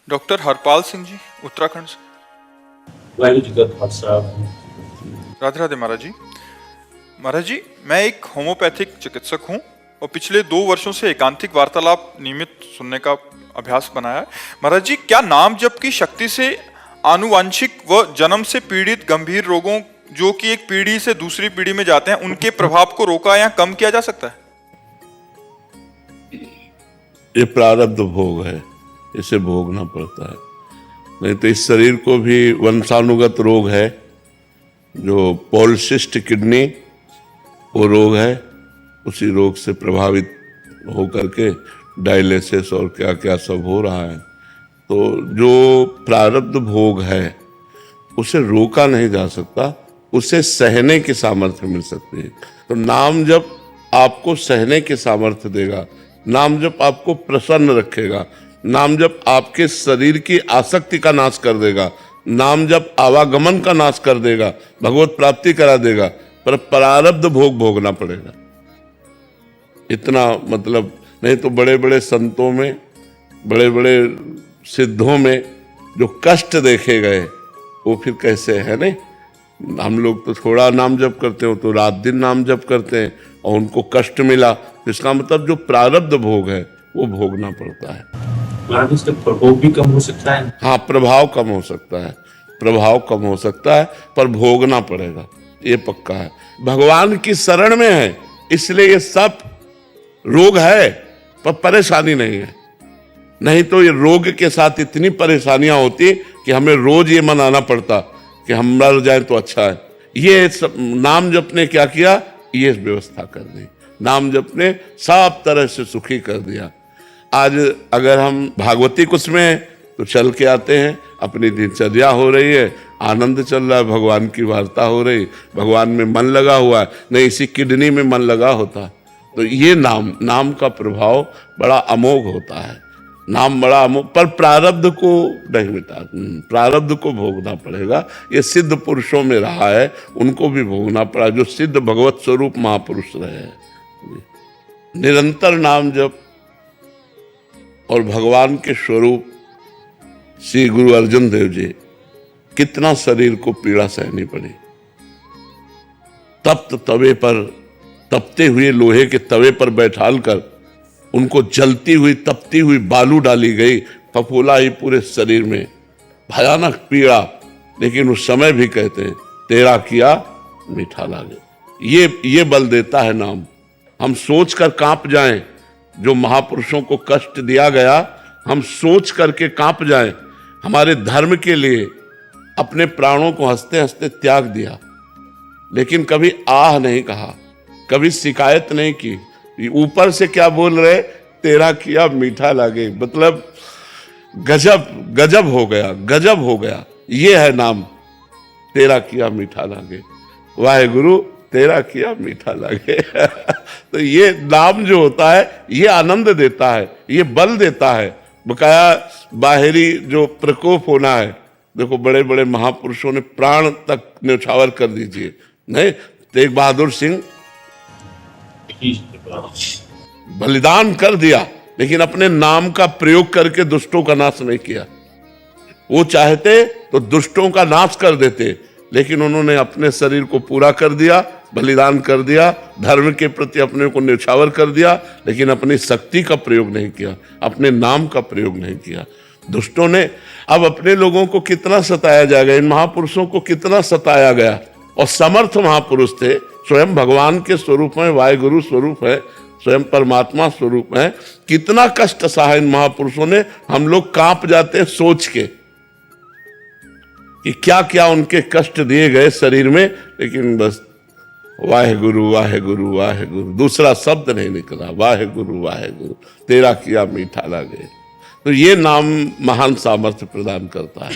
Doctor Harpal Singh ji, Uttarakhand से। वाहिगुरू जी का खालसा। राधे राधे महाराज जी। महाराज जी, मैं एक होम्योपैथिक चिकित्सक हूँ और पिछले 2 वर्षों से एकांतिक वार्तालाप नियमित सुनने का अभ्यास बनाया है। महाराज जी, क्या नाम जप की शक्ति से आनुवांशिक व जन्म से पीड़ित गंभीर रोगों जो कि एक पीढ़ी से दूसरी पीढ़ी में जाते हैं, उनके प्रभाव को रोका या कम किया जा सकता है? ये प्रारब्ध भोग है, इसे भोगना पड़ता है। नहीं तो इस शरीर को भी वंशानुगत रोग है, जो पॉलिसिस्ट किडनी वो रोग है, उसी रोग से प्रभावित हो करके डायलिसिस और क्या क्या सब हो रहा है। तो जो प्रारब्ध भोग है उसे रोका नहीं जा सकता, उसे सहने की सामर्थ्य मिल सकती है। तो नाम जप आपको सहने की सामर्थ्य देगा, नाम जप आपको प्रसन्न रखेगा, नाम जप आपके शरीर की आसक्ति का नाश कर देगा, नाम जप आवागमन का नाश कर देगा, भगवत प्राप्ति करा देगा, पर प्रारब्ध भोग भोगना पड़ेगा। इतना मतलब, नहीं तो बड़े बड़े संतों में, बड़े बड़े सिद्धों में जो कष्ट देखे गए वो फिर कैसे है। नहीं, हम लोग तो थोड़ा नाम जप करते हो तो रात दिन नाम जप करते हैं और उनको कष्ट मिला, तो इसका मतलब जो प्रारब्ध भोग है वो भोगना पड़ता है। महाराज, इसका प्रकोप भी कम हो सकता है। हाँ, प्रभाव कम हो सकता है, प्रभाव कम हो सकता है, पर भोगना पड़ेगा, ये पक्का है। भगवान की शरण में है इसलिए ये सब रोग है, पर परेशानी नहीं है। नहीं तो ये रोग के साथ इतनी परेशानियां होती कि हमें रोज ये मनाना पड़ता कि हम मर जाए तो अच्छा है। ये सब नाम जप ने क्या किया, ये व्यवस्था कर दी। नाम जप ने सब तरह से सुखी कर दिया। आज अगर हम भागवती कुछ में हैं तो चल के आते हैं, अपनी दिनचर्या हो रही है, आनंद चल रहा है, भगवान की वार्ता हो रही, भगवान में मन लगा हुआ है, नहीं इसी किडनी में मन लगा होता। तो ये नाम का प्रभाव बड़ा अमोघ होता है, नाम बड़ा अमोघ, पर प्रारब्ध को नहीं मिटा, प्रारब्ध को भोगना पड़ेगा। ये सिद्ध पुरुषों में रहा है, उनको भी भोगना पड़ा, जो सिद्ध भगवत स्वरूप महापुरुष रहे हैं। निरंतर नाम जप और भगवान के स्वरूप श्री गुरु अर्जुन देव जी, कितना शरीर को पीड़ा सहनी पड़ी। तप्त तवे पर, तपते हुए लोहे के तवे पर बैठाल कर उनको जलती हुई तपती हुई बालू डाली गई, फफूला ही पूरे शरीर में, भयानक पीड़ा, लेकिन उस समय भी कहते हैं तेरा किया मीठा लागे। ये बल देता है नाम। हम सोच कर कांप जाएं, जो महापुरुषों को कष्ट दिया गया, हम सोच करके कांप जाएं। हमारे धर्म के लिए अपने प्राणों को हंसते हंसते त्याग दिया, लेकिन कभी आह नहीं कहा, कभी शिकायत नहीं की। ऊपर से क्या बोल रहे, तेरा किया मीठा लागे, मतलब गजब गजब हो गया, गजब हो गया। ये है नाम, तेरा किया मीठा लागे, वाहेगुरु तेरा किया मीठा लागे। तो ये नाम जो होता है ये आनंद देता है, ये बल देता है। बकाया बाहरी जो प्रकोप होना है, देखो बड़े बड़े महापुरुषों ने प्राण तक न्यौछावर कर दीजिए, नहीं, तेग बहादुर सिंह बलिदान कर दिया, लेकिन अपने नाम का प्रयोग करके दुष्टों का नाश नहीं किया। वो चाहते तो दुष्टों का नाश कर देते, लेकिन उन्होंने अपने शरीर को पूरा कर दिया, बलिदान कर दिया, धर्म के प्रति अपने को न्यौछावर कर दिया, लेकिन अपनी शक्ति का प्रयोग नहीं किया, अपने नाम का प्रयोग नहीं किया। दुष्टों ने, अब अपने लोगों को कितना सताया जाएगा, इन महापुरुषों को कितना सताया गया, और समर्थ महापुरुष थे, स्वयं भगवान के स्वरूप में, वाहेगुरु स्वरूप है, स्वयं परमात्मा स्वरूप है। कितना कष्ट सहा इन महापुरुषों ने, हम लोग कांप जाते हैं सोच के कि क्या क्या उनके कष्ट दिए गए शरीर में, लेकिन बस वाहेगुरु वाहेगुरु वाहेगुरु, दूसरा शब्द नहीं निकला, वाहेगुरु वाहेगुरु तेरा किया मीठा लागे। तो ये नाम महान सामर्थ्य प्रदान करता है।